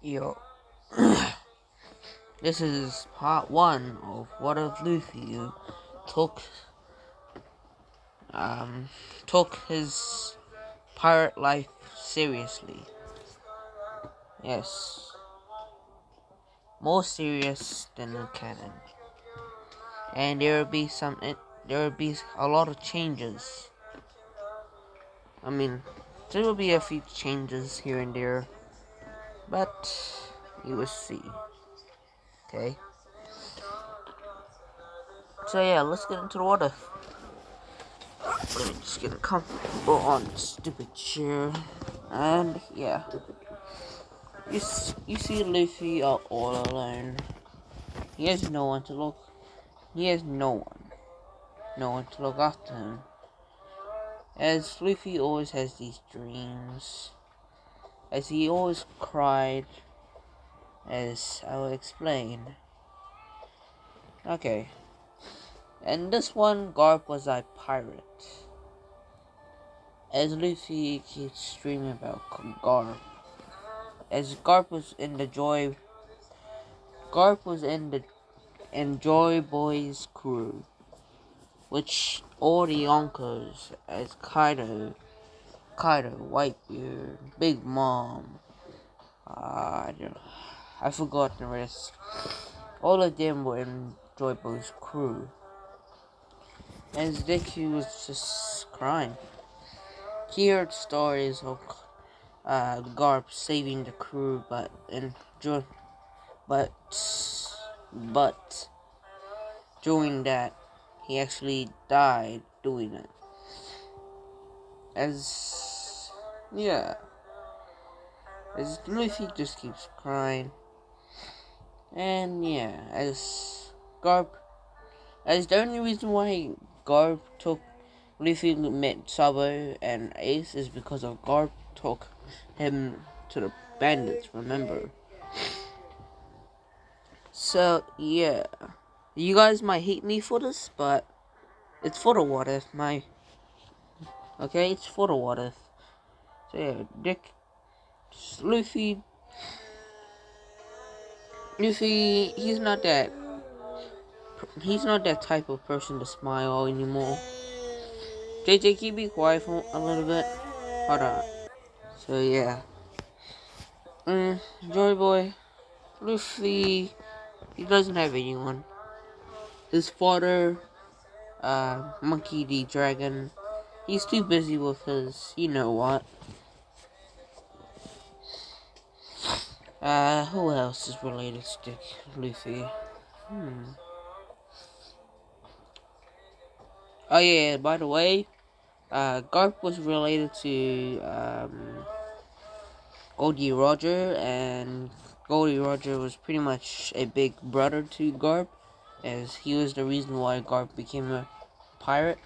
Yo, this is part one of what if Luffy took um took his pirate life seriously. Yes, more serious than the canon, and there will be a lot of changes. I mean, there will be a few changes here and there, but you will see. Okay. So yeah, let's get into the what if. Let me just get comfortable on this stupid chair. And yeah, you see Luffy all alone. He has no one to look. He has no one to look after him. As Luffy always has these dreams, as he always cried, as I will explain. Okay, and this one, Garp was a pirate. As Luffy keeps dreaming about Garp, as Garp was in the Enjoy Boys crew, which all the yonkers as Kaido, Whitebeard, Big Mom, I forgot the rest. All of them were in Joy Boy's crew. As Dicky was just crying. He heard stories of Garp saving the crew, but during that, he actually died doing it. As Luffy just keeps crying, and yeah, as the only reason why Garp took Luffy met Sabo and Ace is because of Garp took him to the bandits. Remember? So yeah, you guys might hate me for this, but it's for the what if, it's for the what if. So yeah, Luffy, he's not that type of person to smile anymore. JJ, can you be quiet for a little bit? Hold on. So yeah, Joy Boy, Luffy, he doesn't have anyone. His father, Monkey D. Dragon, he's too busy with his, you know what. Who else is related to Luffy? Oh yeah, by the way, Garp was related to, Goldie Roger, and Goldie Roger was pretty much a big brother to Garp, as he was the reason why Garp became a pirate.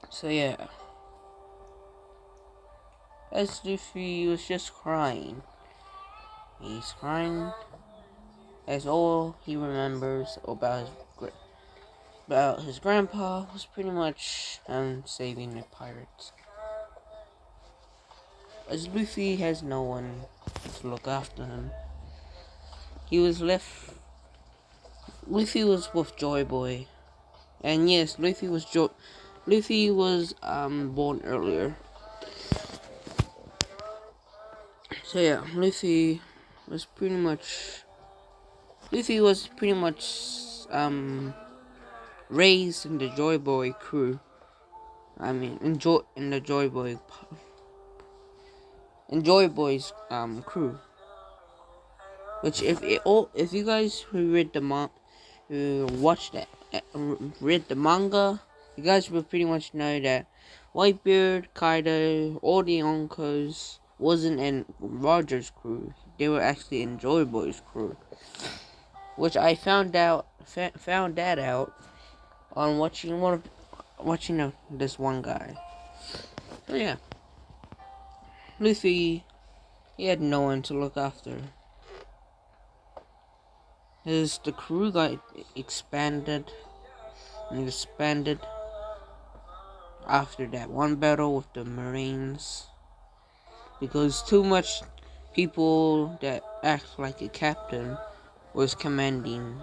So yeah, as Luffy was just crying. He's crying as all he remembers about his grandpa was pretty much saving the pirates. As Luffy has no one to look after him, Luffy was with Joy Boy, and yes, Luffy was born earlier. So yeah, Luffy was pretty much raised in the Joy Boy crew. I mean, in the Joy Boy's crew. Which if you guys who read read the manga, you guys will pretty much know that Whitebeard, Kaido, all the Yonkos wasn't in Roger's crew. They were actually in Joy Boy's crew, which I found that out on watching this one guy. So yeah, Luffy, he had no one to look after. The crew got expanded after that one battle with the Marines, because too much people that act like a captain was commanding,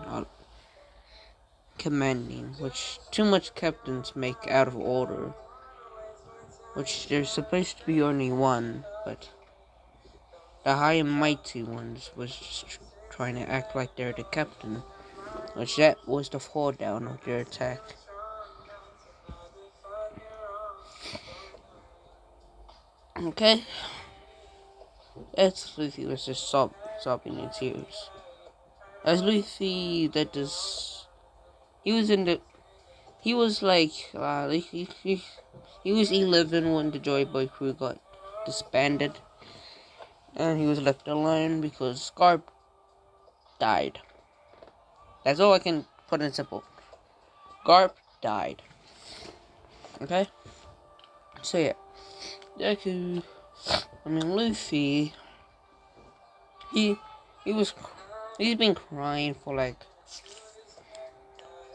which too much captains make out of order, which there's supposed to be only one, but the high and mighty ones was just trying to act like they're the captain, which that was the fall down of their attack. Okay, as Luffy was just sobbing in tears. As Luffy, he was in the, he was like, he was 11 when the Joy Boy crew got disbanded, and he was left alone because Garp died. That's all I can put in simple. Garp died. Okay? So yeah. Luffy, he he's been crying for like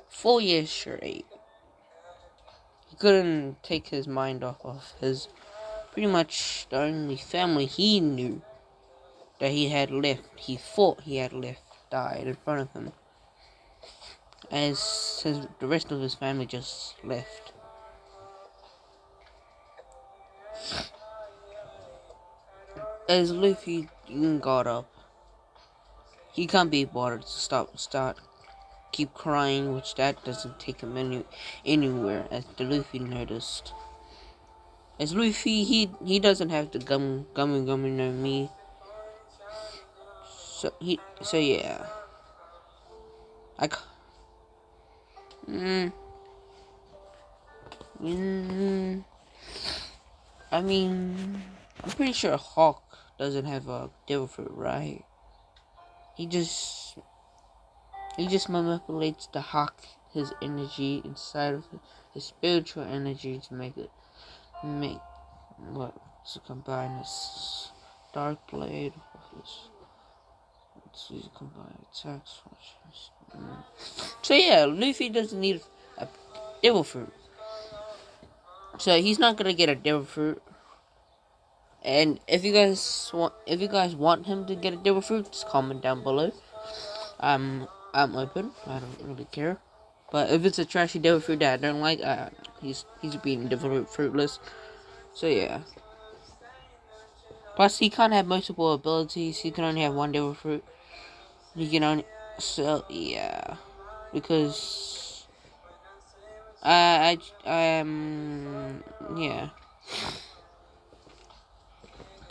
4 years straight. He couldn't take his mind off of his pretty much the only family he knew that he had left. He thought he had left died in front of him, as the rest of his family just left. As Luffy got up, he can't be bothered to keep crying, which that doesn't take him anywhere, as the Luffy noticed. As Luffy, he doesn't have the gummy no me. So yeah. I mean, I'm pretty sure Hawk doesn't have a devil fruit, right? He just manipulates the Hawk, his energy inside of his spiritual energy to to combine his dark blade with his combine attacks. So yeah, Luffy doesn't need a devil fruit. So he's not gonna get a devil fruit. And if you guys want him to get a devil fruit, just comment down below. I'm open. I don't really care. But if it's a trashy devil fruit that I don't like, he's being devil fruitless. So yeah. Plus he can't have multiple abilities. He can only have one devil fruit. He can only yeah. Because yeah.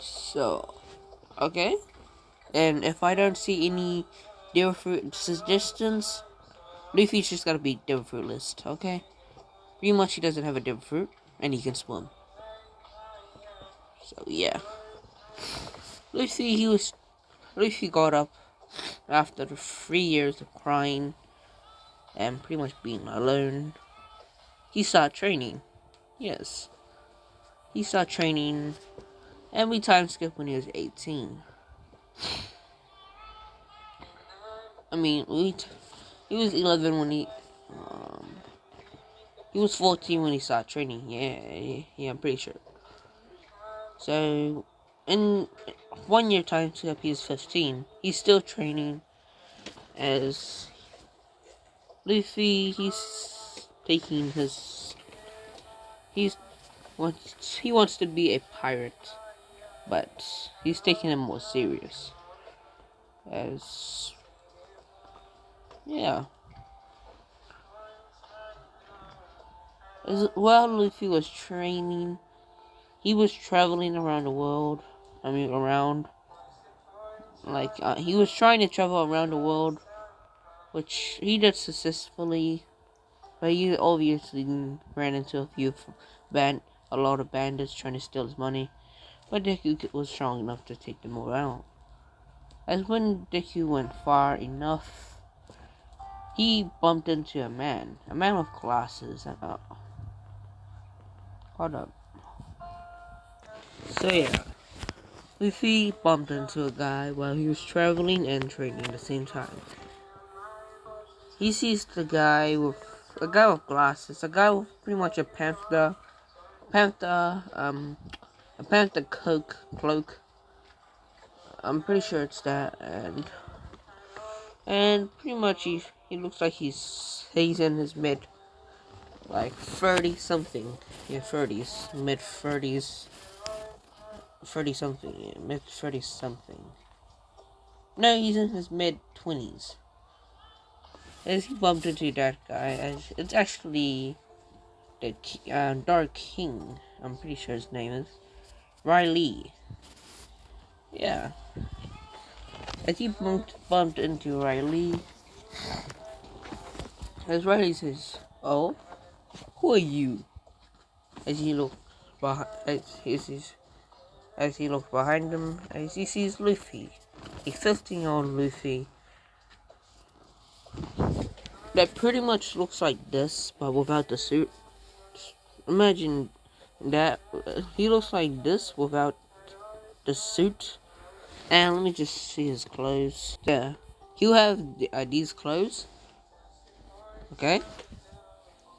So okay. And if I don't see any devil fruit suggestions, Luffy's just gotta be devil fruitless, okay? Pretty much he doesn't have a devil fruit, and he can swim. So yeah. Luffy got up after the 3 years of crying and pretty much being alone. He started training. Yes. He started training every time skip when he was 18. I mean, he was 11 when he was 14 when he started training. Yeah, I'm pretty sure. So, in 1 year time skip, he was 15. He's still training as Luffy. He wants to be a pirate, but he's taking it more serious. Yeah. While Luffy was training, he was traveling around the world. He was trying to travel around the world, which he did successfully. But he obviously ran into a lot of bandits trying to steal his money. But Deku was strong enough to take them all out. As when Deku went far enough, he bumped into a man with glasses. Hold up. So yeah, Luffy bumped into a guy while he was traveling and training at the same time. He sees a guy with glasses, a guy with pretty much a panther cloak, I'm pretty sure it's that, and pretty much he looks like he's in his mid, like 30 something, yeah, 30s, mid 30s, 30 something, yeah, mid 30 something. No, he's in his mid 20s. As he bumped into that guy, as it's actually the Dark King. I'm pretty sure his name is Riley. Yeah. As he bumped into Riley, as Riley says, "Oh, who are you?" As he looks behind, as he looks behind him, as he sees Luffy, a 15-year-old Luffy that pretty much looks like this, but without the suit. Imagine that. He looks like this without the suit. And let me just see his clothes. Yeah, he'll have these clothes. Okay,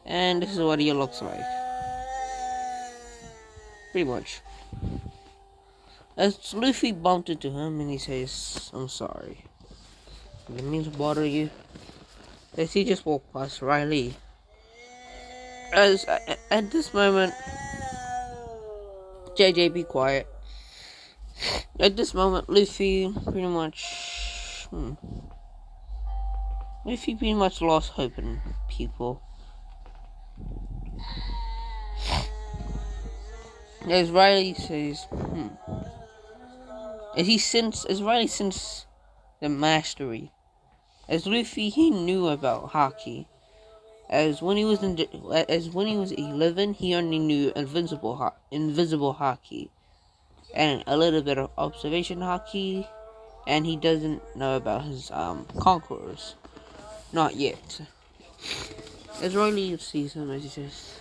and this is what he looks like. Pretty much. As Luffy bumped into him and he says, "I'm sorry. Didn't mean to bother you." As he just walked past Riley. As at this moment, JJ, be quiet. At this moment, Luffy pretty much lost hope in people. As Riley says, as Riley sensed the mastery. As Luffy, he knew about hockey. As when he was 11, he only knew invisible hockey, and a little bit of observation hockey, and he doesn't know about his conquerors, not yet. As Riley sees him, as he says,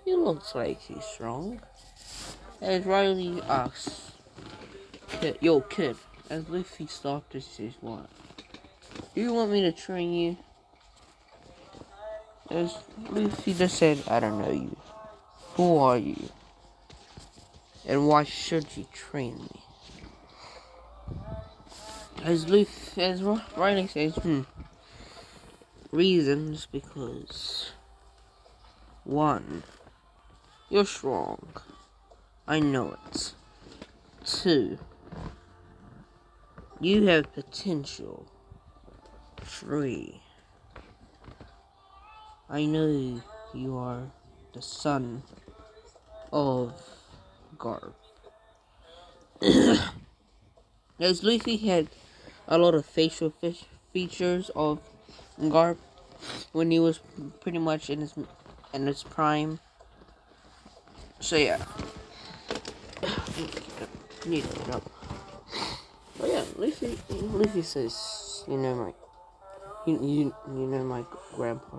he looks like he's strong. As Riley asks, "Yo, kid," as Luffy stopped, he says, "What? Do you want me to train you?" As Luffy just said, "I don't know you. Who are you? And why should you train me?" As Riley says, reasons, because 1, you're strong. I know it. 2, you have potential. 3, I know you are the son of Garp. As Luffy had a lot of facial features of Garp when he was pretty much in his prime. So yeah, need to get up. But yeah, Luffy says, you know my grandpa.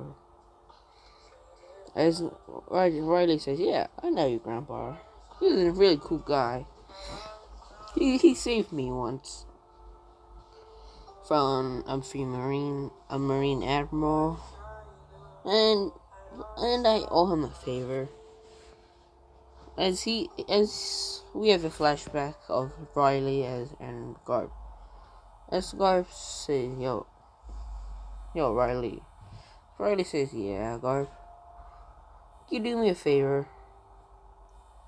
As Riley says, "Yeah, I know your grandpa. He was a really cool guy. He saved me once from a marine admiral, and I owe him a favor." As we have a flashback of Riley and Garp. As Garp says, yo Riley. Riley says, "Yeah, Garp. Can you do me a favor?"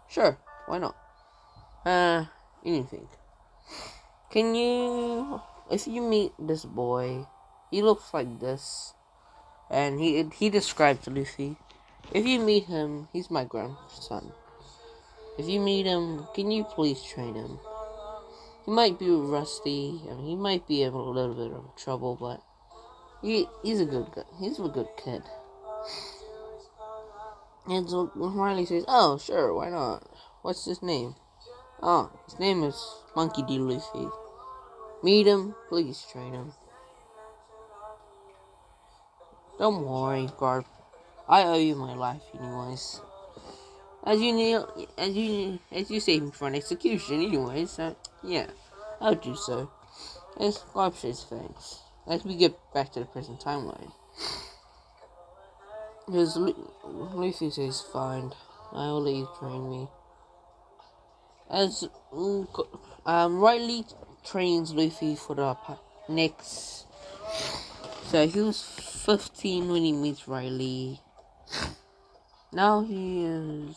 "Sure, why not?" Anything. Can you, if you meet this boy, he looks like this, and he describes Luffy. If you meet him, he's my grandson. If you meet him, can you please train him? He might be rusty, and he might be in a little bit of trouble, but he's a good guy. He's a good kid." And so Riley says, "Oh, sure, why not? What's his name?" "Oh, his name is Monkey D. Luffy. Meet him, please train him." "Don't worry, Garp. I owe you my life anyways. As you saved me from execution anyways, so yeah, I'll do so." As Garp says thanks. As we get back to the present timeline. Because Luffy says, "Fine, I will let you train me." As Riley trains Luffy for the next. So he was 15 when he meets Riley. Now he is.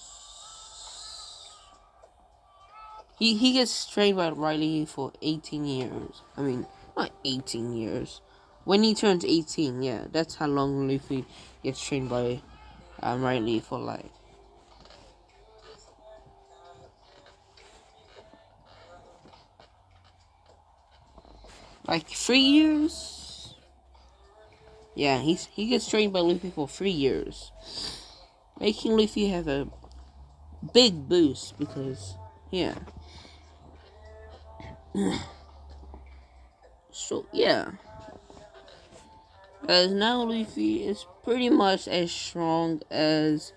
He gets trained by Riley for 18 years. I mean, not 18 years. When he turns 18, yeah, that's how long Luffy gets trained by Riley for like 3 years. Yeah, he gets trained by Luffy for 3 years, making Luffy have a big boost because yeah. So yeah, as now Luffy is pretty much as strong as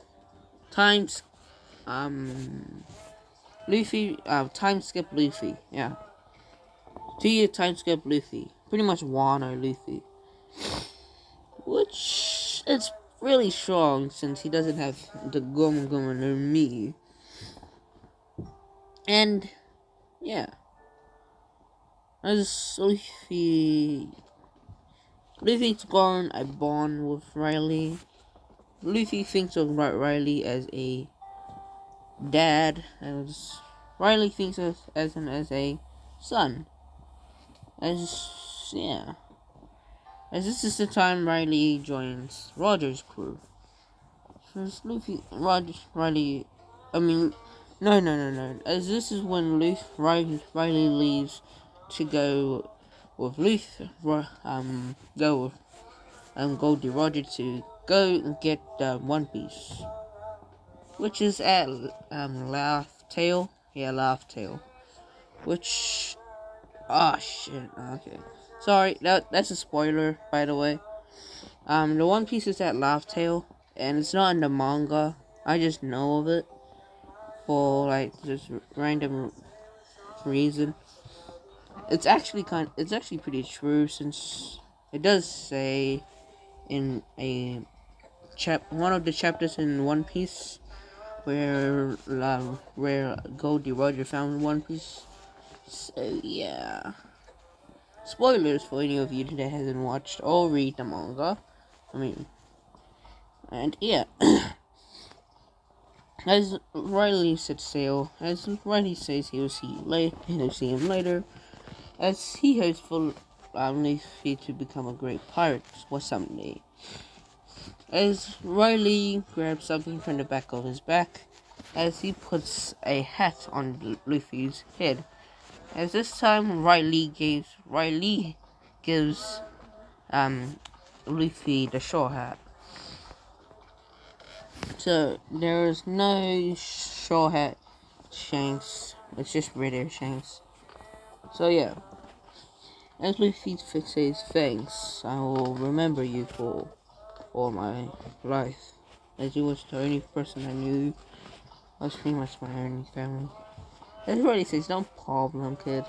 times Luffy time skip Luffy, yeah. 2 year time skip Luffy. Pretty much Wano Luffy. Which is really strong since he doesn't have the Goma Goma no Mi. And yeah. As Luffy's gone a bond with Riley. Luffy thinks of Riley as a dad, as Riley thinks of him as a son. As this is the time Riley joins Roger's crew. First Riley, I mean, no. As this is when Riley leaves to go with go with Goldie Roger to go and get One Piece, which is at Laugh Tale. Yeah, Laugh Tale. Which, shit. Okay, sorry. That's a spoiler, by the way. The One Piece is at Laugh Tale, and it's not in the manga. I just know of it for like just random reason. It's actually pretty true since it does say in one of the chapters in One Piece where Goldie Roger found One Piece. So yeah, spoilers for any of you that hasn't watched or read the manga. I mean, and yeah, as Riley sets sail, as Riley says he'll see him later, as he hopes for Luffy to become a great pirate for someday. As Riley grabs something from the back of his back, as he puts a hat on Luffy's head. As this time Riley gives Luffy the straw hat. So there is no straw hat Shanks. It's just regular Shanks. So yeah. As Luffy says thanks, I will remember you for all my life. As you was the only person I knew. I was pretty much my only family. As Riley says, no problem, kid.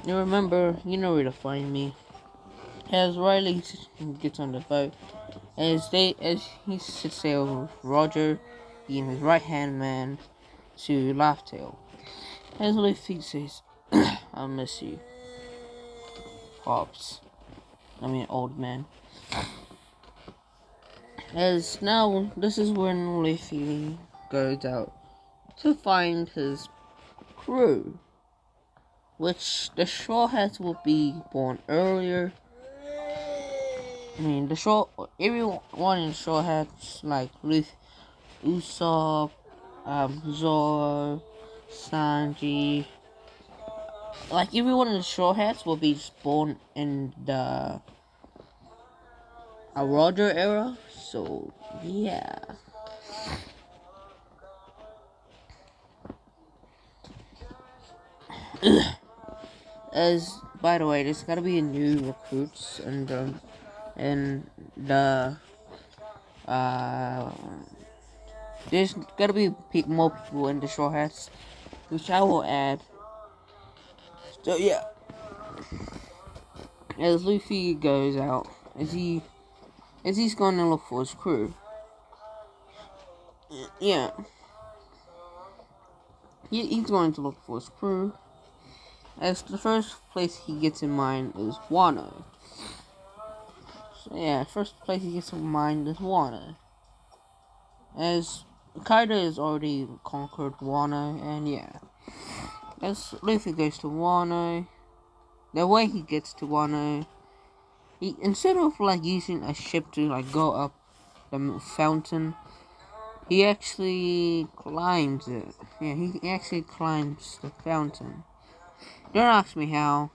You remember, you know where to find me. As Riley gets on the boat, as he sits there with Roger, being his right hand man, to Laugh Tale. As Luffy says, I'll miss you, Pops. I mean, old man. As now, this is when Luffy goes out to find his crew, which the Straw Hats will be born earlier. I mean, everyone in Straw Hats, like Luffy, Usopp, Zoro, Sanji, like everyone in the Straw Hats will be born in the Roger era. So yeah. As by the way, there's gotta be new recruits and the there's gotta be more people in the Straw Hats, which I will add. So yeah, as Luffy goes out, as he's going to look for his crew. Yeah. he's going to look for his crew. As the first place he gets in mind is Wano. So yeah, first place he gets in mind is Wano. As Kaido has already conquered Wano, and yeah. As Luffy goes to Wano, the way he gets to Wano, he, instead of like using a ship to like go up the fountain, he actually climbs it. Yeah, he actually climbs the fountain. Don't ask me how.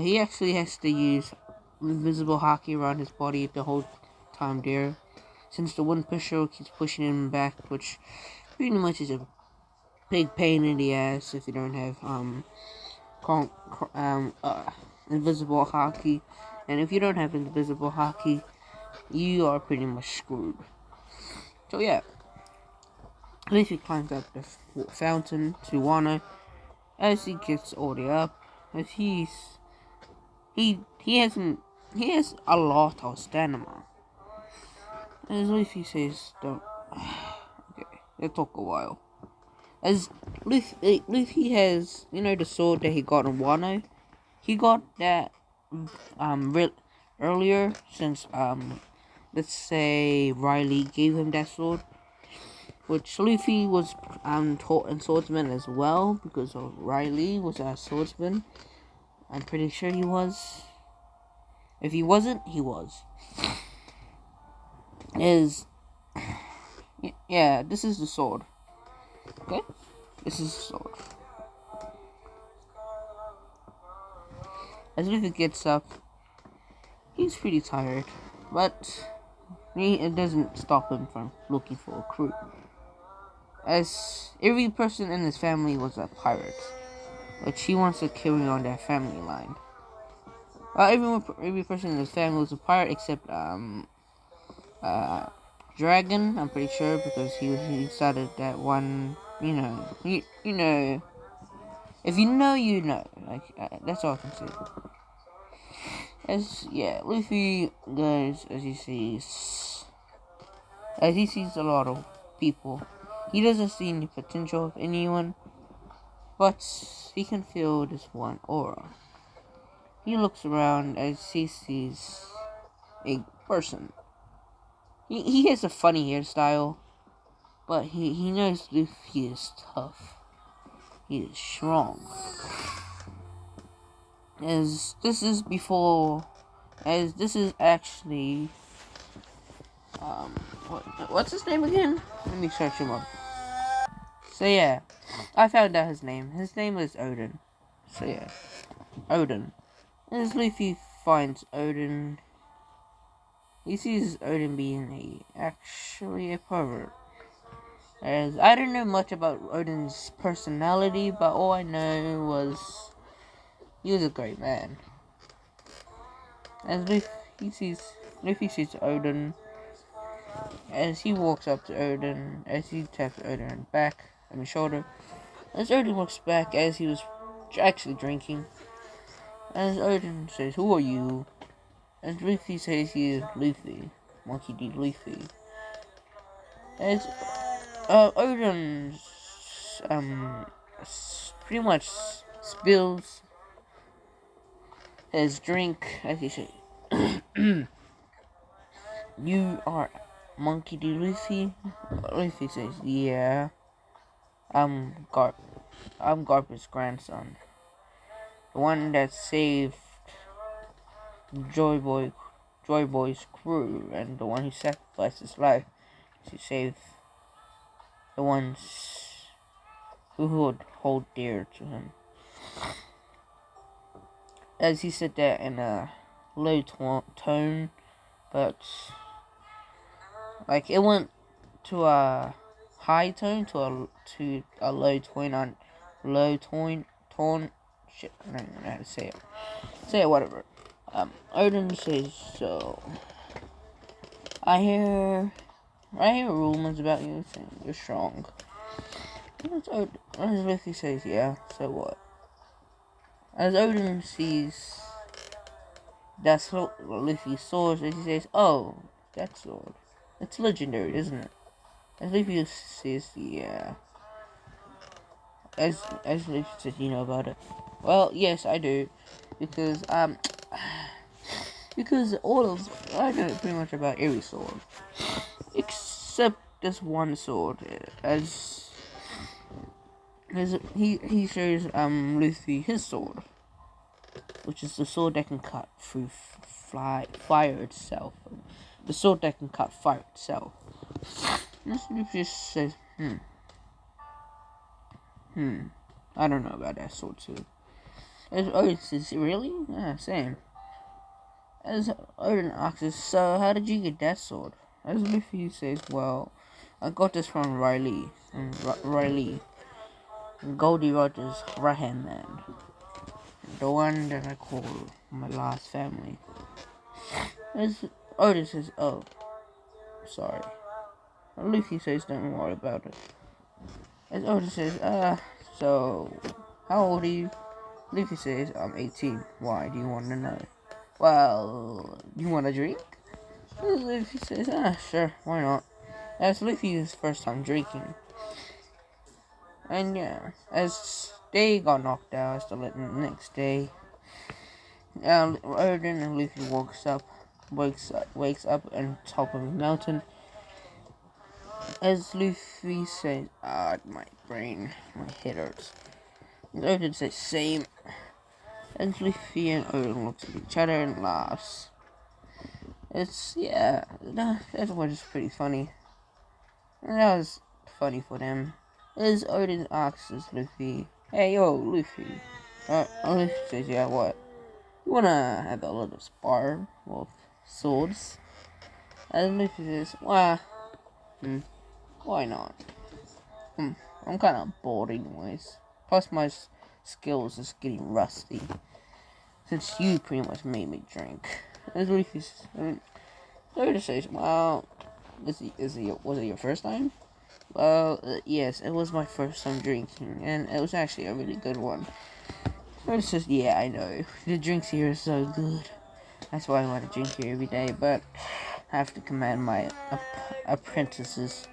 He actually has to use invisible haki around his body the whole time there, since the wind pusher keeps pushing him back, which pretty much is a big pain in the ass if you don't have invisible haki. And if you don't have invisible haki, you are pretty much screwed. So yeah, Luffy climbs up the fountain to Wano. As he gets all the way up, as he has a lot of stamina. As Luffy says, don't. Okay, it'll take a while. As Luffy has, the sword that he got in Wano. He got that earlier, since let's say Riley gave him that sword, which Luffy was taught in swordsman as well, because of Riley was a swordsman. I'm pretty sure he was. If he wasn't, he was. Yeah, this is the sword. Okay, this is the sword. As Luffy gets up, he's pretty tired, but it doesn't stop him from looking for a crew. As every person in his family was a pirate, which he wants to carry on that family line. Every person in his family was a pirate except Dragon. I'm pretty sure, because he started that one. You know. If you know, you know. Like that's all I can say. Luffy goes as he sees a lot of people. He doesn't see any potential of anyone, but he can feel this one aura. He looks around as he sees a person. He has a funny hairstyle, but he knows Luffy is tough. He is strong. As this is actually what's his name again? Let me search him up. So yeah, I found out his name. His name is Odin. So yeah, Odin. As Luffy finds Odin, he sees Odin being actually a pervert. As I don't know much about Odin's personality, but all I know was he was a great man. As Luffy sees Odin, as he walks up to Odin, as he taps Odin on the back, on the shoulder, as Odin looks back as he was actually drinking, as Odin says, "Who are you?" As Luffy says he is Luffy, Monkey D. Luffy. As Odin pretty much spills his drink as he says, "You are Monkey D. Luffy?" Luffy says, "Yeah, I'm Garp's grandson, the one that saved Joy Boy's crew, and the one who sacrificed his life to save the ones who would hold dear to him." As he said that in a low tone, but like it went to a high tone to a low tone. Shit, I don't even know how to say it. Say it, whatever. Odin says, "So I hear rumors about you saying you're strong." As Luffy says, "Yeah, so what?" As Odin sees that Luffy's sword, as he says, "Oh, that sword. It's legendary, isn't it?" As Luffy says, "Yeah." as Luffy said, you know about it. Well, yes, I do, because because I know pretty much about every sword, except this one sword. As he shows Luffy his sword, which is the sword that can cut through fire itself. The sword that can cut fire itself. Luffy just says, I don't know about that sword too. Odin says, really? Yeah, same. As Odin asks, so how did you get that sword? As Luffy says, well, I got this from Riley. Goldie Rogers' right hand man. The one that I call my last family. As Odin says, oh, sorry. Luffy says, don't worry about it. As Odin says, so, how old are you? Luffy says, I'm 18. Why do you want to know? Well, do you want a drink? Luffy says, sure, why not? As Luffy's first time drinking. And yeah, as they got knocked out, the next day, Odin and Luffy wakes up on top of a mountain. As Luffy says, my brain, my head hurts. And Odin says, same. And Luffy and Odin looks at each other and laughs. That was pretty funny. And that was funny for them. As Odin asks Luffy, hey yo, Luffy. Luffy says, yeah, what? You wanna have a little spar with swords? And Luffy says, why not? I'm kinda bored anyways. Plus my skills is getting rusty. Since you pretty much made me drink. As Luffy says, well, was it your first time? Well, yes, it was my first time drinking, and it was actually a really good one. It says, yeah, I know. The drinks here are so good. That's why I want to drink here every day, but I have to command my apprentices.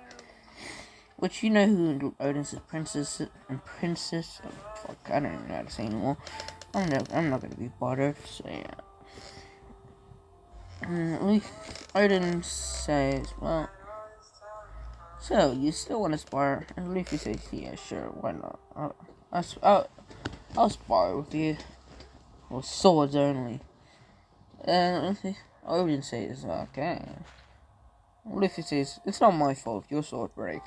Which, you know who Odin's apprentices and princess? Oh, fuck, I don't even know how to say anymore. I'm not gonna be bothered, so yeah. Odin says, well, so you still want to spar? And Luffy says, yeah, sure, why not? I'll spar with you. With swords only. And Odin says, okay. Luffy says, it's not my fault if your sword break.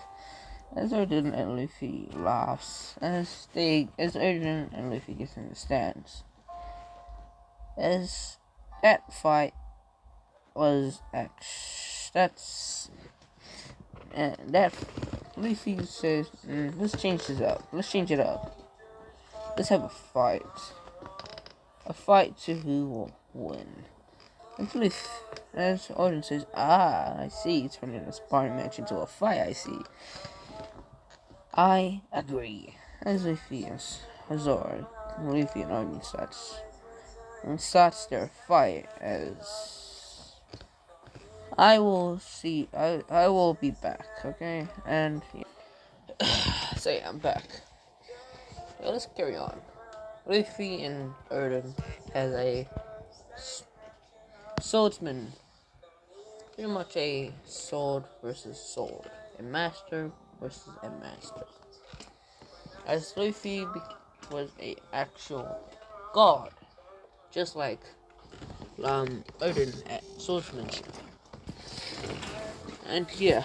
As Odin and Luffy laughs, as Odin and Luffy get in the stands. As that fight was that Luffy says, let's change it up. Let's have a fight. A fight to who will win. And as Odin says, I see, it's turning a sparring match into a fight, I see. I agree. As Luffy and Luffy and Odin starts their fight as I will be back, okay? And yeah. Say I'm back. Yeah, let's carry on. Luffy and Odin has a swordsman. Pretty much a sword versus sword. A master versus a master. As Luffy was a actual god. Just like Odin at swordsmanship. And yeah.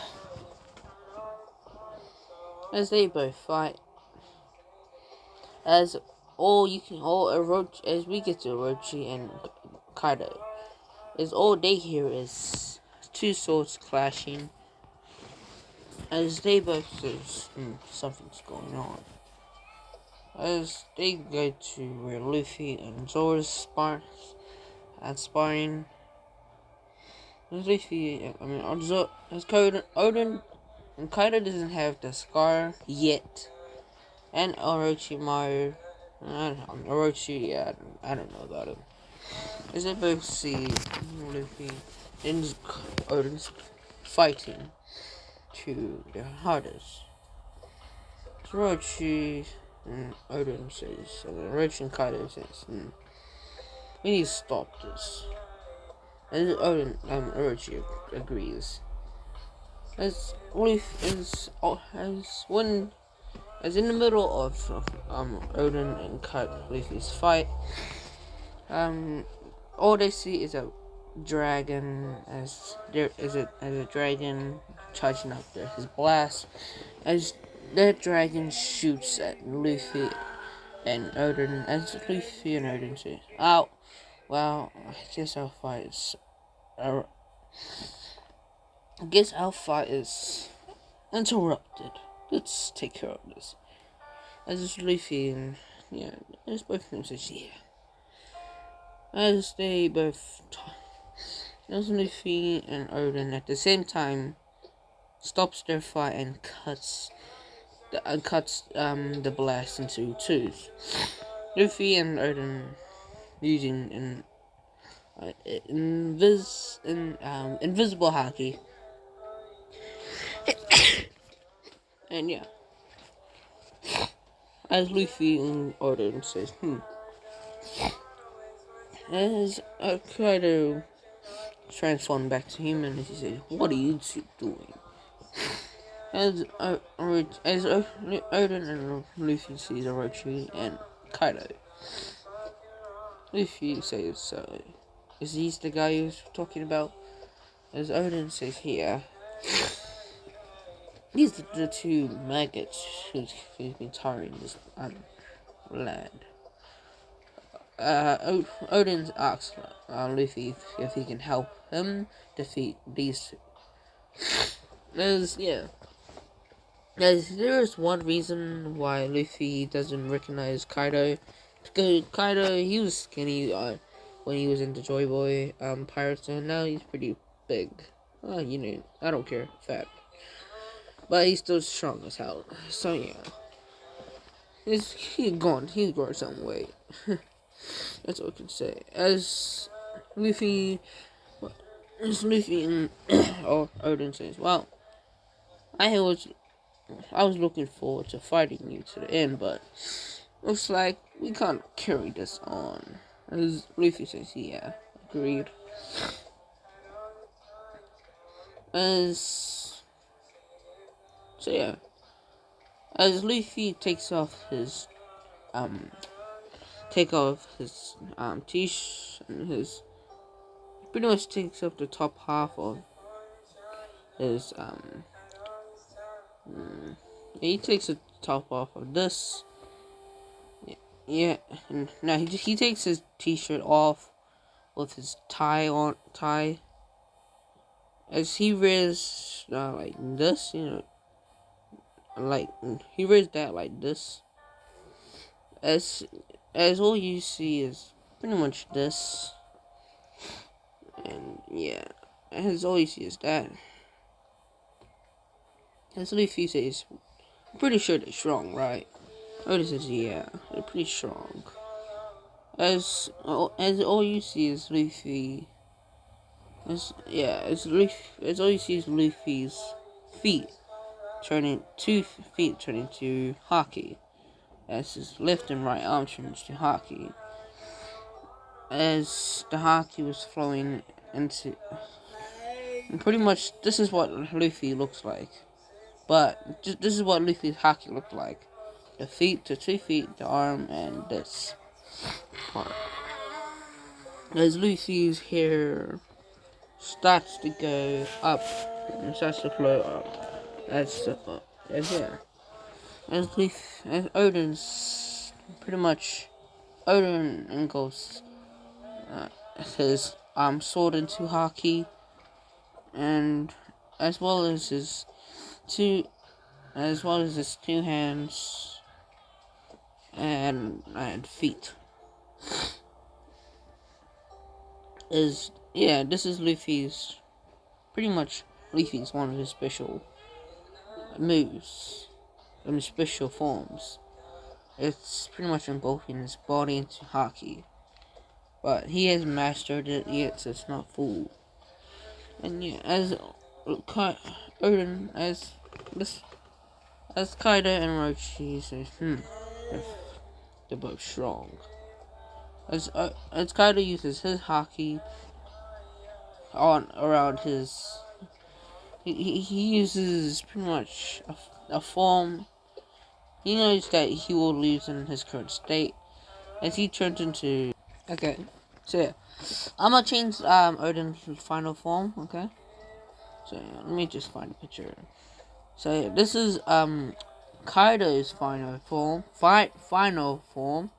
As they both fight. As we get to Orochi and Kaido. As all they hear is two swords clashing. As they both says, something's going on. As they go to where Luffy and Zoro's sparring. As Odin and Kaido doesn't have the scar yet. And Orochimaru, Orochi, I don't know about him. As they both see Luffy and Odin's fighting to their hardest. Orochi Odin says, and Orochi and Kaido says, we need to stop this. And Odin, Orochi agrees. As in the middle of Odin and Luffy's fight, all they see is a dragon as a dragon charging up there. His blast as that dragon shoots at Luffy and Odin as Luffy and Odin say, "Oh, well, I guess our fight is interrupted. Let's take care of this." As Luffy and as both of them says, yeah. As they both as Luffy and Odin at the same time stops their fight and cuts the blast into twos. Luffy and Odin using invisible haki. And yeah. As Luffy and Odin says, As Kaido transformed back to human, he says, "What are you two doing?" As Odin and Luffy sees Orochi and Kaido, Luffy says, "So, is he the guy you was talking about?" As Odin says, "Yeah. These are the two maggots who's been tarring this land." Odin asks Luffy if he can help him defeat these two. There's there's one reason why Luffy doesn't recognize Kaido. Because Kaido, he was skinny when he was in the Joy Boy Pirates, and now he's pretty big. I don't care, fat. But he's still strong as hell. So yeah, he's grown some weight. That's all I can say. As Luffy and Odin says, "Well, I was looking forward to fighting you to the end, but looks like we can't carry this on." As Luffy says, "Yeah, agreed." As Luffy takes off his t-shirt and his pretty much takes up the top half of his he takes the top off of this. Yeah, and now he takes his t-shirt off with his tie as he wears like this, like he wears that like this. As all you see is pretty much this, and yeah, as all you see is that. As Luffy says, "I'm pretty sure they're strong, right?" Oda says, "Yeah, they're pretty strong." As all you see is Luffy. As all you see is Luffy's feet turning to haki. As his left and right arm turns to haki. As the haki was flowing into, and pretty much this is what Luffy looks like. But this is what Luffy's haki looked like: the feet, the 2 feet, the arm, and this part. As Luffy's hair starts to go up and starts to flow up, as Odin's pretty much Odin engulfs his sword into haki, and as well as his two hands and feet. This is Luffy's one of his special moves, special forms. It's pretty much engulfing his body into haki, but he hasn't mastered it yet, so it's not full. And yeah, as Odin, as Kaido and Orochi says, if they're both strong. As Kaido uses his haki on around his, he uses pretty much a form. He knows that he will lose in his current state as he turns into. Okay, so yeah, I'm gonna change Odin's final form. Okay, so yeah, let me just find a picture. So yeah, this is Kaido's final form. Final form.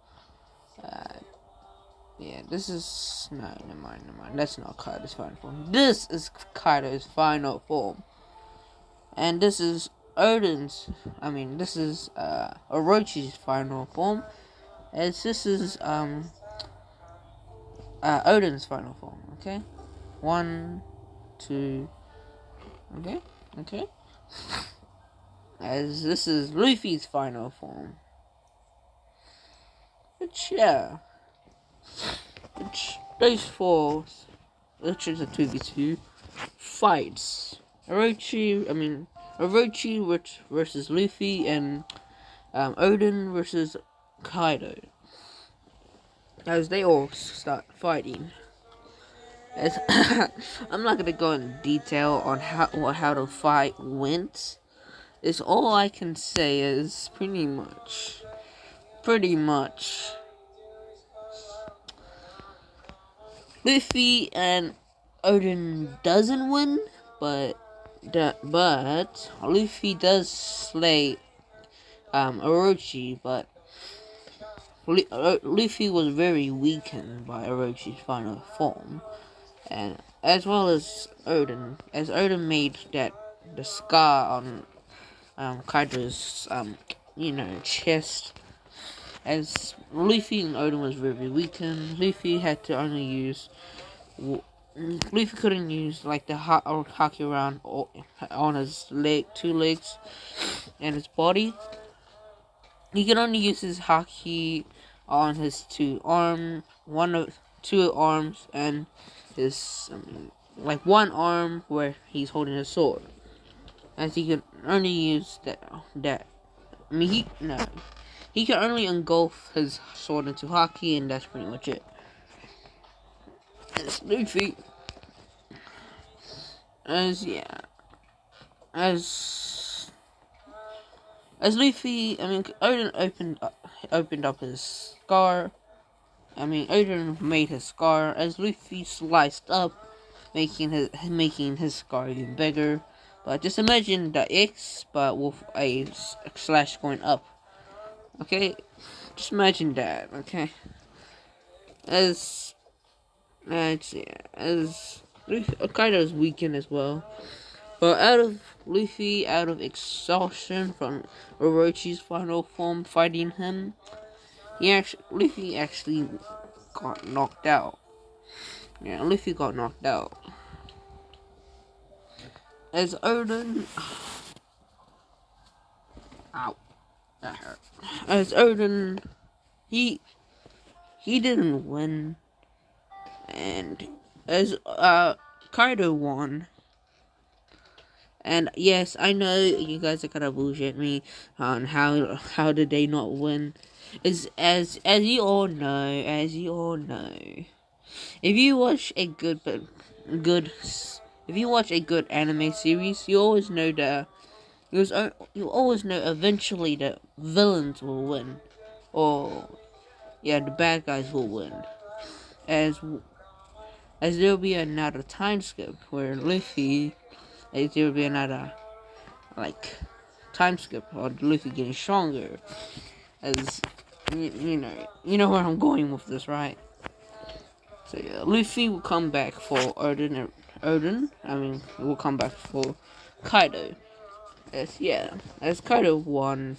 Yeah, this is no, never mind. That's not Kaido's final form. This is Kaido's final form, and this is Odin's. This is Orochi's final form, as this is Odin's final form. Okay, 1, 2. Okay. As this is Luffy's final form. Which those four, which is a 2v2 fights. Orochi versus Luffy, and Odin versus Kaido. As they all start fighting. As I'm not gonna go in detail on how the fight went. It's all I can say is pretty much. Luffy and Odin doesn't win, but Luffy does slay Orochi, but Luffy was very weakened by Orochi's final form, and as well as Odin, as Odin made the scar on Kaido's chest. As Luffy and Odin was very weakened, Luffy couldn't use like the haki around on his two legs, and his body. He could only use his haki on his two arms, and his one arm where he's holding his sword. As he could only use that. He can only engulf his sword into haki, and that's pretty much it. As Luffy, as Luffy, Odin opened up his scar. Odin made his scar as Luffy sliced up, making his scar even bigger. But just imagine the X, but with a slash going up. Okay, just imagine that. Okay, as Kaido's weakened as well, but out of exhaustion from Orochi's final form fighting him, Luffy actually got knocked out. Yeah, Luffy got knocked out. As Odin, ow, that hurt. As Odin, he didn't win, and as Kaido won. And yes, I know you guys are gonna bullshit me on how did they not win. Is as you all know, if you watch a good anime series, you always know eventually the villains will win, or the bad guys will win. As there will be another time skip where Luffy. There will be another time skip or Luffy getting stronger. As you know where I'm going with this, right? So yeah, Luffy will come back for Odin. Will come back for Kaido. As Kaido won,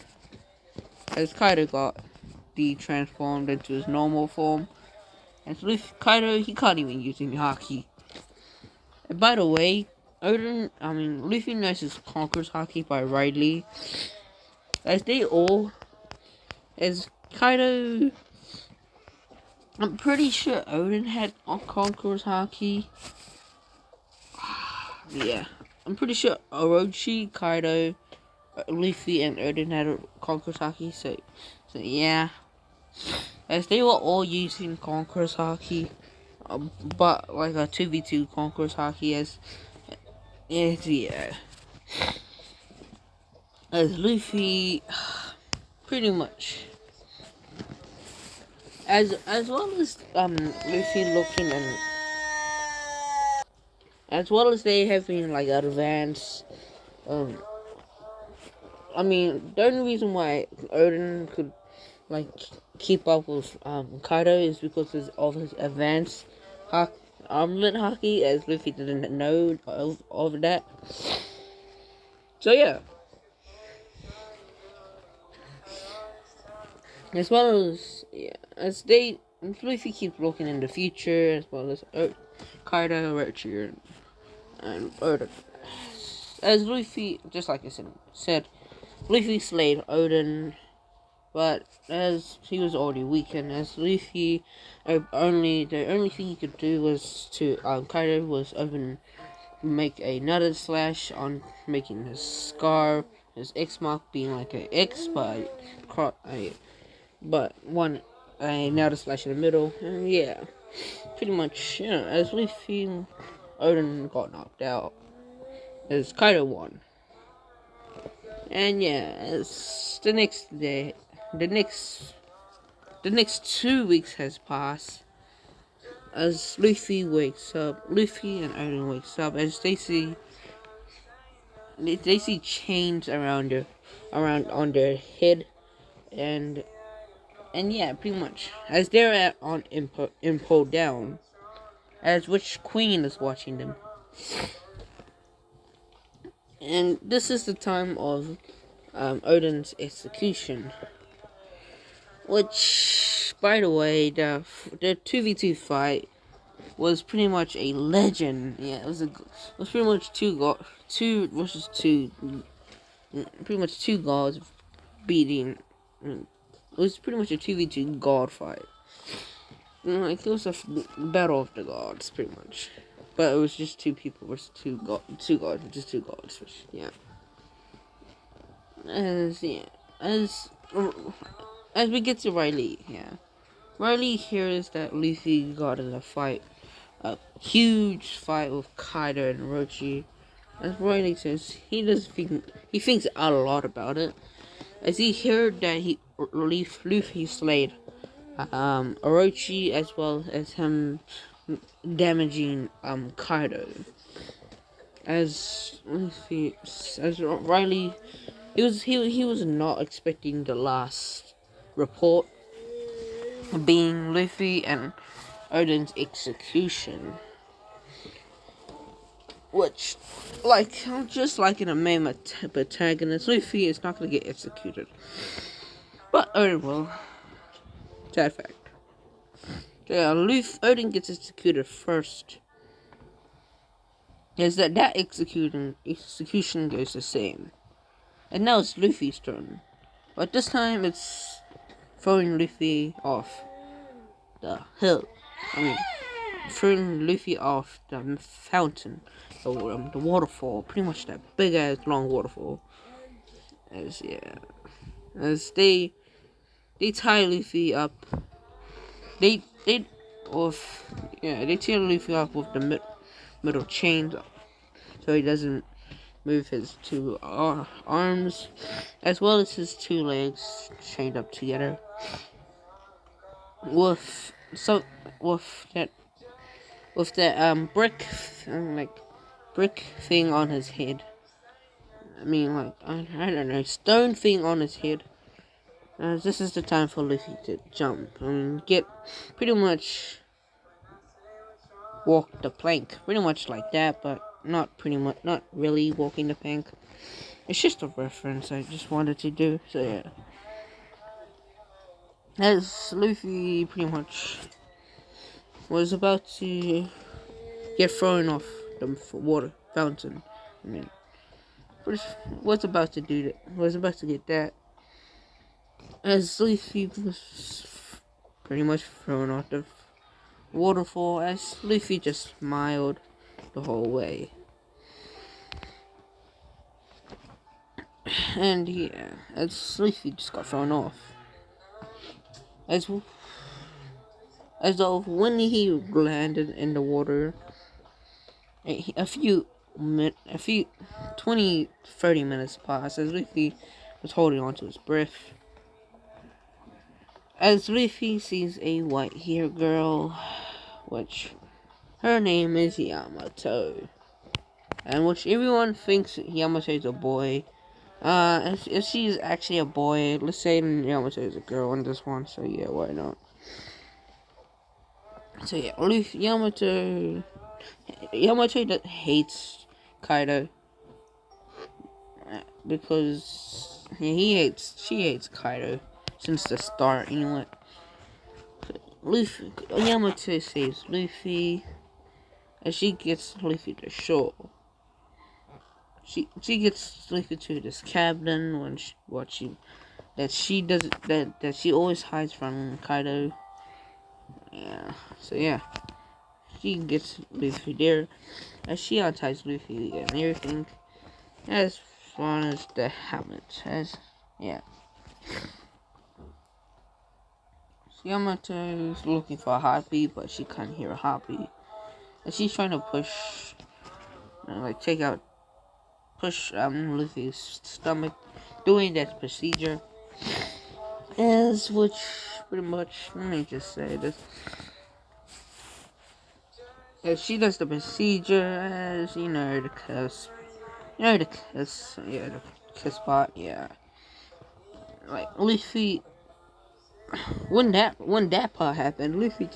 as Kaido got transformed into his normal form, and Kaido, he can't even use any haki. And by the way, Luffy knows his Conqueror's haki by Riley. As Kaido, I'm pretty sure Odin had Conqueror's haki. Yeah, I'm pretty sure Orochi, Kaido, Luffy, and Odin had Conqueror's haki. So So yeah, as they were all using Conqueror's Hockey, but like a 2v2 Conqueror's Hockey yeah, as Luffy, pretty much. As well as Luffy looking and as well as they having like advanced I mean the only reason why Odin could like keep up with Kaido is because of his advanced armament hockey, as Luffy didn't know of that. So yeah. As well as as Luffy keeps looking in the future, as well as Kaido, Orochi, and Odin. As Luffy, just like I said, Luffy slayed Odin, but as he was already weakened, as Luffy, the only thing he could do was to Kaido was make another slash on making his scar, his X mark being like an X, but one another slash in the middle, and yeah, pretty much, as Luffy, Odin got knocked out, as Kaido won. And yeah, as the next day, the next 2 weeks has passed. As Luffy and Odin wakes up, as they see chains around on their head, and yeah, pretty much as they're on impo down, as which queen is watching them. And this is the time of Odin's execution. Which, by the way, the 2v2 fight was pretty much a legend. Yeah, it was pretty much two versus two, pretty much two gods beating. It was pretty much a 2v2 god fight. Like, it was a battle of the gods, pretty much. But it was just two people versus two gods, just two gods. Yeah. As we get to Riley, yeah. Riley hears that Luffy got in a huge fight with Kaido and Orochi. As Riley says, he thinks a lot about it. As he heard that Luffy slayed Orochi, as well as him damaging Kaido. As Riley, he was not expecting the last report being Luffy and Odin's execution, which, just like in a main protagonist, Luffy is not going to get executed, but Odin will. Sad fact. Yeah, Odin gets executed first. Is that execution goes the same, and now it's Luffy's turn, but this time it's throwing Luffy off the hill. Throwing Luffy off the fountain, the waterfall, pretty much that big ass long waterfall. As they tie Luffy up, they tie Luffy up with the middle chains, so he doesn't move his two arms, as well as his two legs chained up together. With that brick thing on his head. I don't know, stone thing on his head. This is the time for Luffy to jump and get pretty much walk the plank, pretty much like that, but not really walking the plank. It's just a reference I just wanted to do. So yeah, as Luffy pretty much was about to get thrown off the water fountain. Was about to get that. As Luffy was pretty much thrown off the waterfall, as Luffy just smiled the whole way. And yeah, as Luffy just got thrown off. As as though when he landed in the water, a few 20-30 minutes passed as Luffy was holding on to his breath. As Luffy sees a white-haired girl, which her name is Yamato, and which everyone thinks Yamato is a boy. If she's actually a boy, let's say Yamato is a girl in this one, so yeah, why not? So yeah, Yamato hates Kaido because she hates Kaido since the start anyway. Yamato saves Luffy, and she gets Luffy to shore. She gets Luffy to this cabin when she always hides from Kaido. Yeah, so yeah, she gets Luffy there, and she unties Luffy and everything. As far as the helmet, yeah. Yamato is looking for a heartbeat, but she can't hear a heartbeat, and she's trying to push Luffy's stomach, doing that procedure. Which pretty much, let me just say this. As she does the procedure, as the kiss. The kiss part, yeah. Like, Luffy, when that part happened, Luffy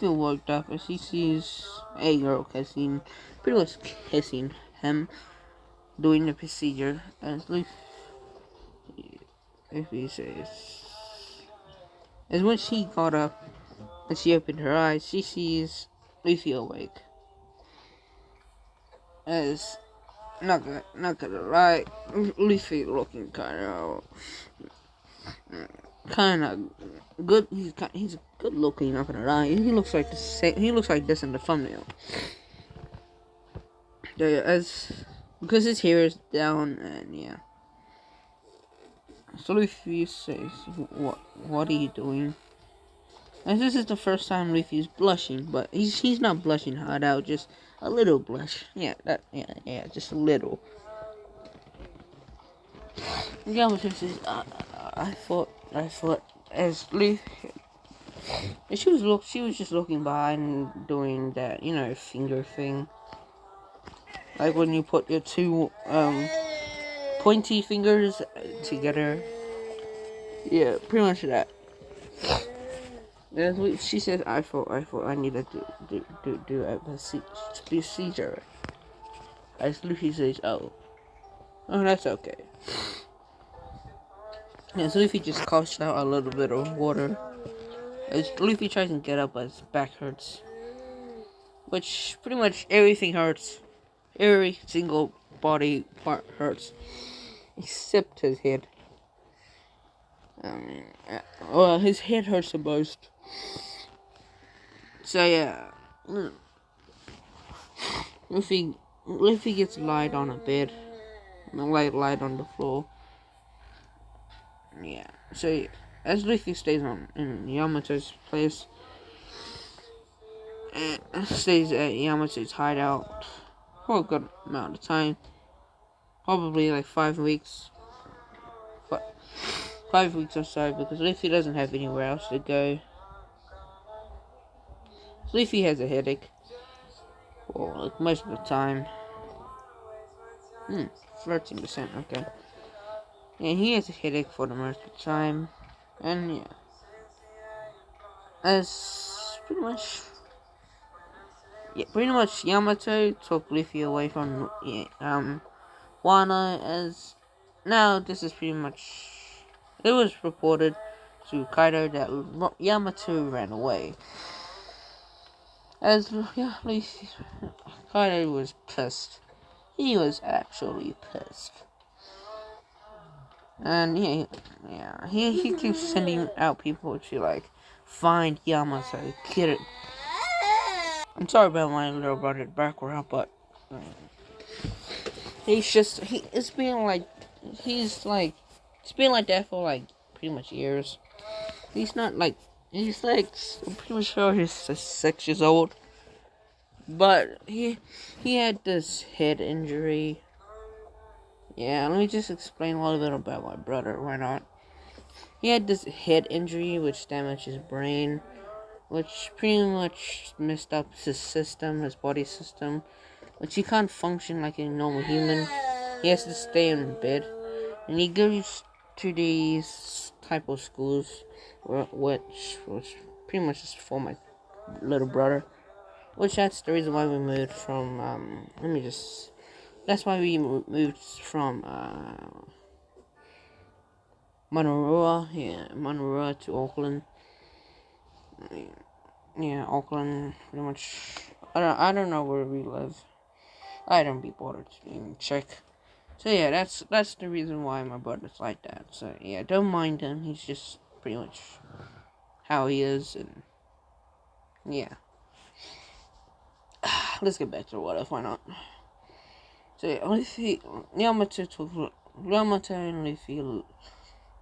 woke up and she sees a girl pretty much kissing him, doing the procedure, as Luffy says. As when she got up and she opened her eyes, she sees Luffy awake. As not gonna lie, Luffy looking kind of good. He's good looking. Not gonna lie, he looks like this in the thumbnail. Yeah, because his hair is down, and yeah. So Luffy says, "What are you doing?" And this is the first time Luffy's blushing, but he's not blushing hard out, just a little blush. Yeah, just a little. Yamato says, I thought as Luffy, she was just looking behind, doing that, finger thing, like when you put your two pointy fingers together. Yeah, pretty much that. She says, I thought I needed to do a procedure. As Luffy says, oh, that's okay. Yeah, so Luffy just coughs out a little bit of water. As Luffy tries to get up, but his back hurts. Which, pretty much everything hurts. Every single body part hurts. Except his head. His head hurts the most. So yeah, Luffy gets lied on a bed, lied on the floor. Yeah. So as Luffy stays in Yamato's place, stays at Yamato's hideout for a good amount of time, probably like 5 weeks. 5 weeks or so, because Luffy doesn't have anywhere else to go. Luffy has a headache. Well, like most of the time. 13%, okay. And he has a headache for the most of the time. And yeah. As pretty much Yamato took Luffy away from Wano, as now this is pretty much, it was reported to Kaido that Yamato ran away. As Kaido was pissed. He was actually pissed. And he keeps sending out people to find Yamato, get it. I'm sorry about my little brother's background, but it's been like that for pretty much years. He's not like, he's like, I'm pretty much sure he's 6 years old. But he had this head injury. Yeah, let me just explain a little bit about my brother. Why not? He had this head injury which damaged his brain, which pretty much messed up his system, his body system, which he can't function like a normal human. He has to stay in bed, and he goes to these type of schools, which pretty much is for my little brother. Which that's the reason why we moved from. That's why we moved from Monroe to Auckland. Yeah, Auckland, pretty much. I don't know where we live. I don't be bothered to even check. So yeah, that's the reason why my brother's like that. So yeah, don't mind him. He's just pretty much how he is, and yeah. Let's get back to what if. Why not? So yeah, Yamato and Luffy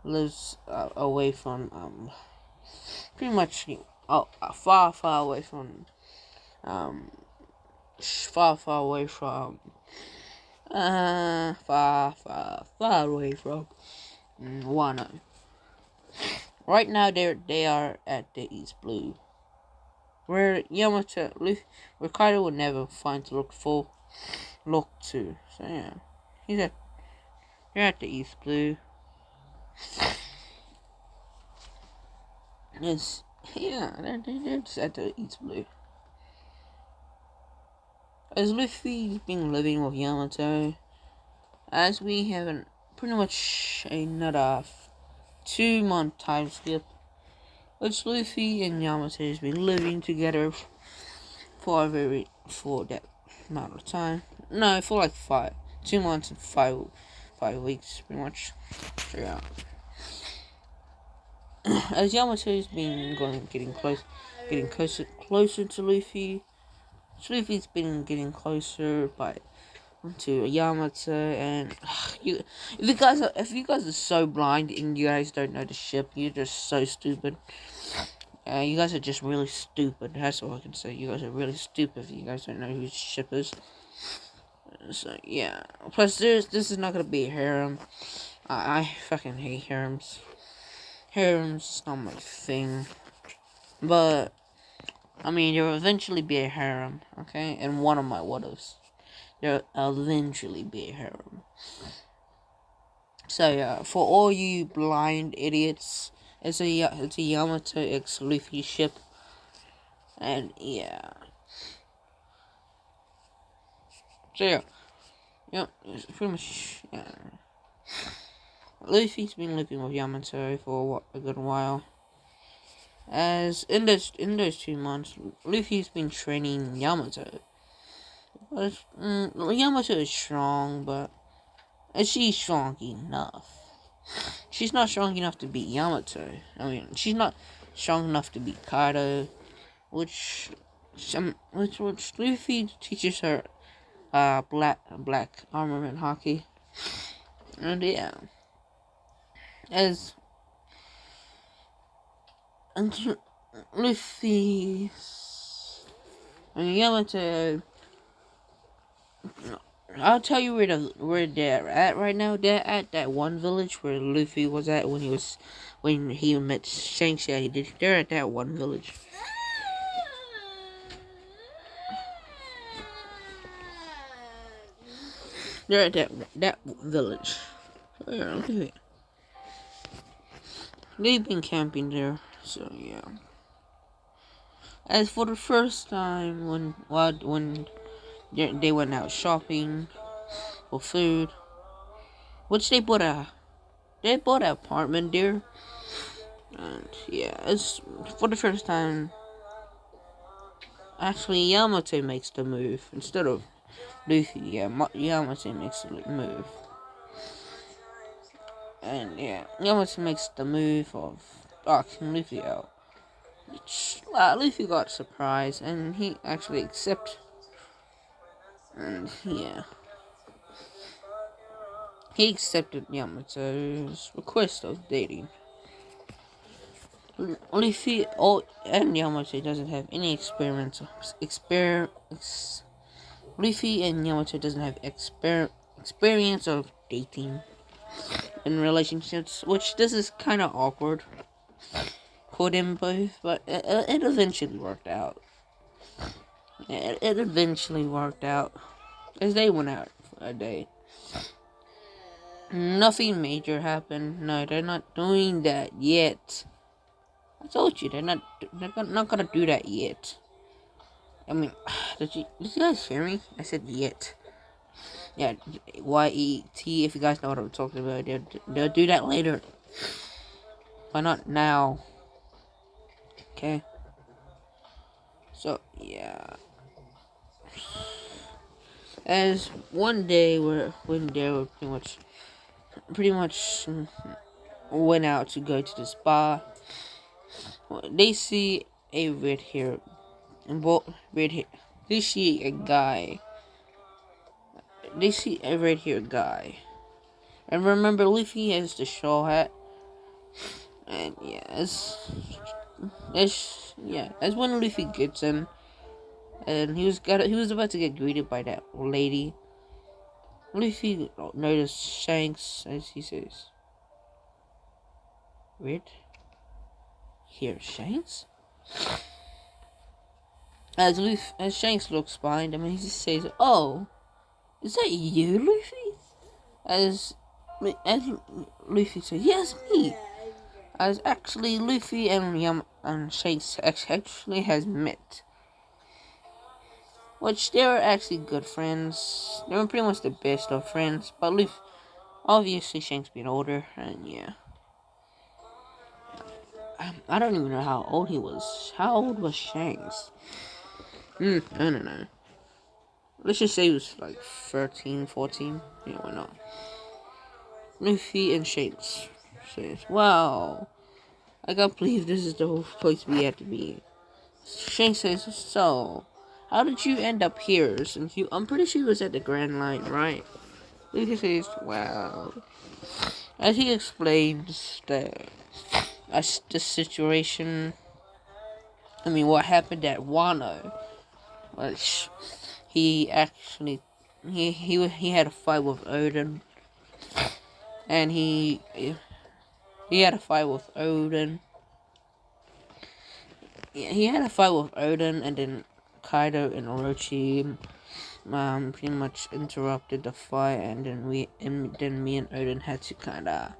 lives away from pretty much far away from um far away from far away from Wano. Right now they are at the East Blue, where where Kaido would never find to look to. So yeah, they're at the East Blue. Yes, yeah, they're just at the East Blue. As Luffy's been living with Yamato, as we have pretty much another 2 month time skip, which Luffy and Yamato has been living together for that amount of time. No, for like 2 months and 5 weeks, pretty much. So yeah. As Yamato's been getting closer to Luffy. Luffy's been getting closer to Yamato, and if you guys are so blind and you guys don't know the ship, you're just so stupid. You guys are just really stupid. That's all I can say. You guys are really stupid if you guys don't know who the ship is. So yeah. Plus, this is not gonna be a harem. I fucking hate harems. Harems is not my thing. But I mean, there will eventually be a harem, okay? And one of my what-ifs. There'll eventually be a harem. So yeah, for all you blind idiots, it's a Yamato X Luffy ship, and yeah. So yeah, it's pretty much yeah. Luffy's been living with Yamato for a good while. As in those 2 months, Luffy's been training Yamato. But Yamato is strong, but is she strong enough? She's not strong enough to beat Yamato. I mean, she's not strong enough to beat Kaido, which Luffy teaches her black armament hockey. And yeah, as and Luffy and Yamato, I'll tell you where they're at right now. They're at that one village where Luffy was at when he met Shanksha. They're at that one village. They're at that village. Yeah, look at it. They've been camping there, so yeah. As for the first time when they went out shopping for food, which they bought an apartment there, and yeah, it's for the first time. Actually, Yamato makes the move instead of Luffy. Yeah, Yamato makes the move. And yeah, Yamato makes the move of knocking Luffy out. Luffy got surprised, and he actually accepted. And yeah, he accepted Yamato's request of dating. Luffy and Yamato doesn't have any Luffy and Yamato doesn't have experience of dating in relationships, which this is kind of awkward for them both, but it eventually worked out. It eventually worked out as they went out for a date. Nothing major happened. No, they're not doing that yet. I told you they're not gonna do that yet. I mean, did you guys hear me? I said yet. Yeah, Y-E-T. If you guys know what I'm talking about, they'll do that later, but not now. Okay. So yeah, as one day when they were pretty much went out to go to the spa, they see a red hair. They see a guy. They see a red haired guy. And remember, Luffy has the shawl hat. And yeah, as when Luffy gets in, and he was about to get greeted by that lady. Luffy noticed Shanks as he says, "Red hair Shanks?" As Shanks looks behind him, and he just says, "Oh, is that you, Luffy?" As Luffy says, "Yes, me." As actually Luffy and Shanks actually has met, which they were actually good friends. They were pretty much the best of friends, but Luffy, obviously Shanks being older, and yeah. I don't even know how old he was. How old was Shanks? I don't know. Let's just say he was like 13, 14. Yeah, why not? Luffy and Shanks says, "Wow, I can't believe this is the whole place we had to be." Shanks says, "So, how did you end up here? Since I'm pretty sure you was at the Grand Line, right?" Luffy says, "Wow." As he explains the situation, what happened at Wano, which he actually he had a fight with Odin, and he had a fight with Odin. Yeah, he had a fight with Odin, and then Kaido and Orochi pretty much interrupted the fight, and then me and Odin had to kind of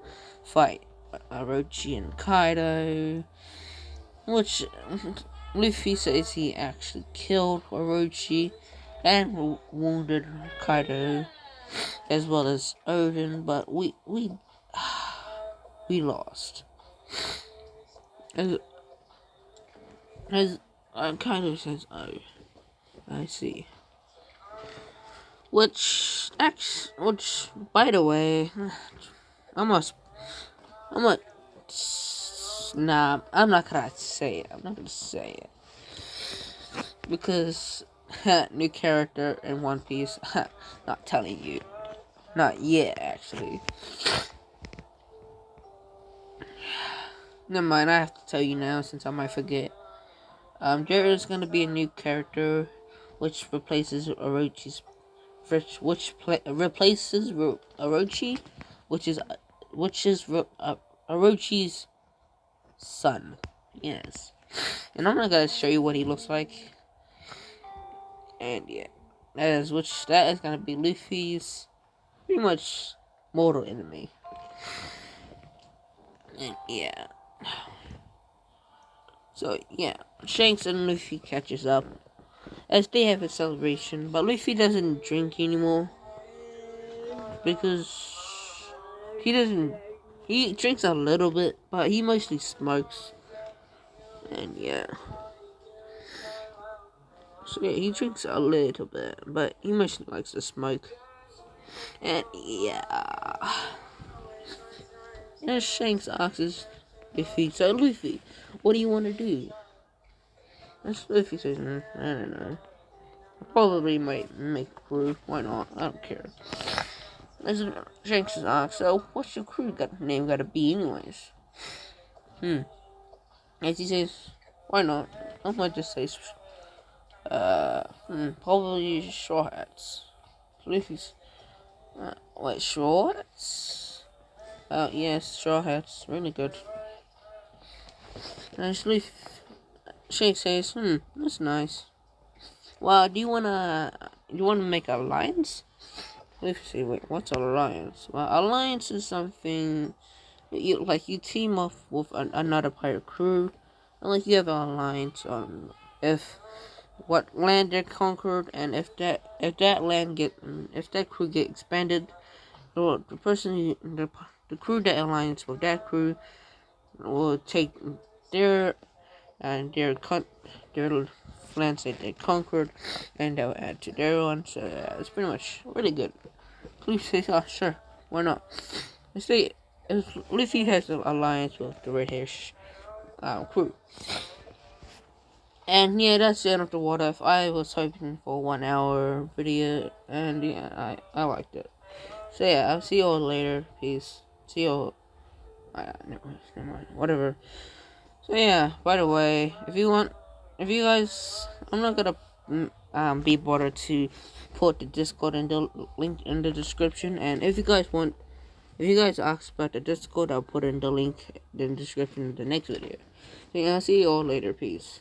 fight Orochi and Kaido, which Luffy says he actually killed Orochi and wounded Kaido as well as Odin, but we lost. As Kaido says, "Oh, I see." Which, by the way, I'm not gonna say it. I'm not gonna say it. Because, new character in One Piece, not telling you. Not yet, actually. Never mind, I have to tell you now since I might forget. There is gonna be a new character which replaces Orochi's Orochi, which is Orochi's son. Yes, and I'm not gonna show you what he looks like. And yeah, that is gonna be Luffy's pretty much mortal enemy. And yeah, so yeah, Shanks and Luffy catches up as they have a celebration, but Luffy doesn't drink anymore because he drinks a little bit, but he mostly smokes. And yeah, so yeah, he drinks a little bit, but he mostly likes to smoke. And yeah, and Shanks asks Luffy, "So Luffy, what do you want to do?" And Luffy says, "I don't know. I probably might make crew. Why not? I don't care." As Shanks asks, "So what's your crew name gotta be anyways?" As he says, why not? I might just say, probably straw hats. Luffy's, wait, straw hats? Yes, straw hats, really good. Actually, Shake says, that's nice. Well, do you wanna make alliance? Let's see, wait, what's alliance? Well, alliance is something you team up with another pirate crew, and like you have an alliance on if what land they're conquered, and if that land if that crew get expanded, the person the crew that alliance with that crew will take their their lands that they conquered, and they'll add to their one. So yeah, it's pretty much really good. Please say, oh sure, why not? Let's say if Luffy has an alliance with the red hair crew. And yeah, that's the end of the What If. I was hoping for 1 hour video, and yeah, I liked it. So yeah, I'll see you all later. Peace. See you all. Never mind. Whatever. So yeah, by the way, if you guys, I'm not gonna be bothered to put the Discord in the link in the description, and if you guys ask about the Discord, I'll put in the link in the description of the next video. So yeah, I'll see you all later. Peace.